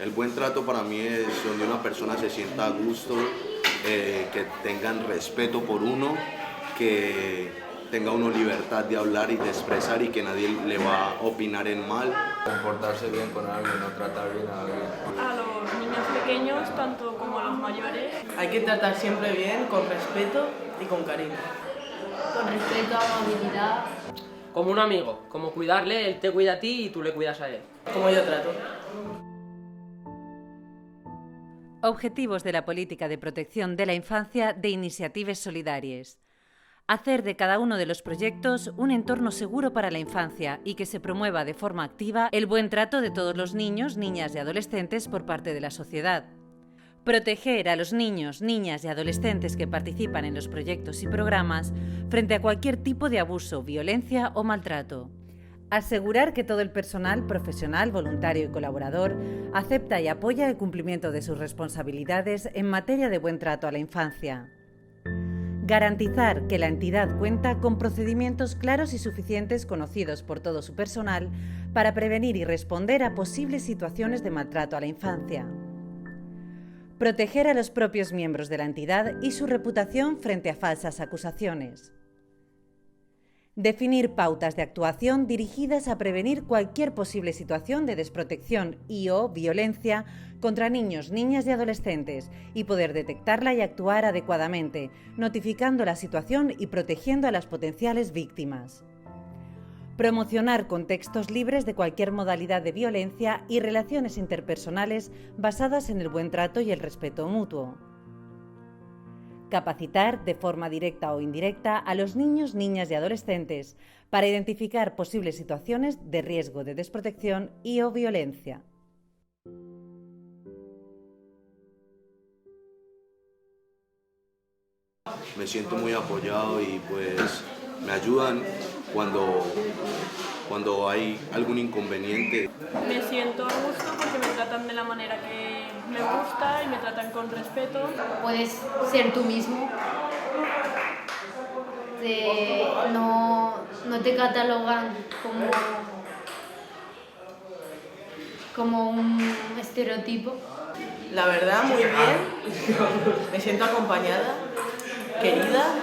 El buen trato para mí es donde una persona se sienta a gusto, que tengan respeto por uno, que tenga uno libertad de hablar y de expresar y que nadie le va a opinar en mal. Comportarse bien con alguien, no tratar bien a alguien. A los niños pequeños, tanto como a los mayores. Hay que tratar siempre bien, con respeto y con cariño. Con respeto, amabilidad. Como un amigo, como cuidarle, él te cuida a ti y tú le cuidas a él. Como yo trato. Objetivos de la política de protección de la infancia de Iniciatives Solidàries. Hacer de cada uno de los proyectos un entorno seguro para la infancia y que se promueva de forma activa el buen trato de todos los niños, niñas y adolescentes por parte de la sociedad. Proteger a los niños, niñas y adolescentes que participan en los proyectos y programas frente a cualquier tipo de abuso, violencia o maltrato. Asegurar que todo el personal profesional, voluntario y colaborador acepta y apoya el cumplimiento de sus responsabilidades en materia de buen trato a la infancia. Garantizar que la entidad cuenta con procedimientos claros y suficientes conocidos por todo su personal para prevenir y responder a posibles situaciones de maltrato a la infancia. Proteger a los propios miembros de la entidad y su reputación frente a falsas acusaciones. Definir pautas de actuación dirigidas a prevenir cualquier posible situación de desprotección y/o violencia contra niños, niñas y adolescentes y poder detectarla y actuar adecuadamente, notificando la situación y protegiendo a las potenciales víctimas. Promocionar contextos libres de cualquier modalidad de violencia y relaciones interpersonales basadas en el buen trato y el respeto mutuo. Capacitar, de forma directa o indirecta, a los niños, niñas y adolescentes para identificar posibles situaciones de riesgo de desprotección y/o violencia. Me siento muy apoyado y pues me ayudan cuando hay algún inconveniente. Me siento a gusto porque me tratan de la manera que me gusta y me tratan con respeto. Puedes ser tú mismo. No te catalogan como un estereotipo. La verdad, muy bien. Me siento acompañada, querida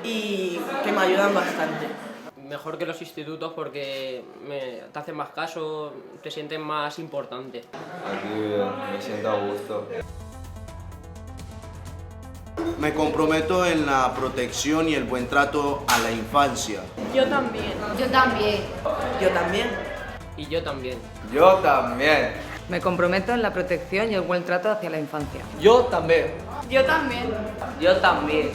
y que me ayudan bastante. Mejor que los institutos porque te hacen más caso, te sienten más importante. Aquí me siento a gusto. Me comprometo en la protección y el buen trato a la infancia. Yo también. Yo también. Yo también. Y yo también. Yo también. Me comprometo en la protección y el buen trato hacia la infancia. Yo también. Yo también. Yo también.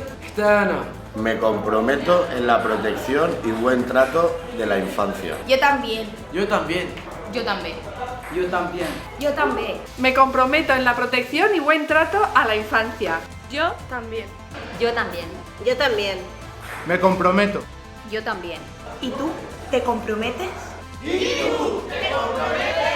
Me comprometo en la protección y buen trato de la infancia. Yo también. Yo también. Yo también. Yo también. Yo también. Me comprometo en la protección y buen trato a la infancia. Yo también. Yo también. Yo también. Me comprometo. Yo también. ¿Y tú? ¿Te comprometes? ¿Y tú te comprometes?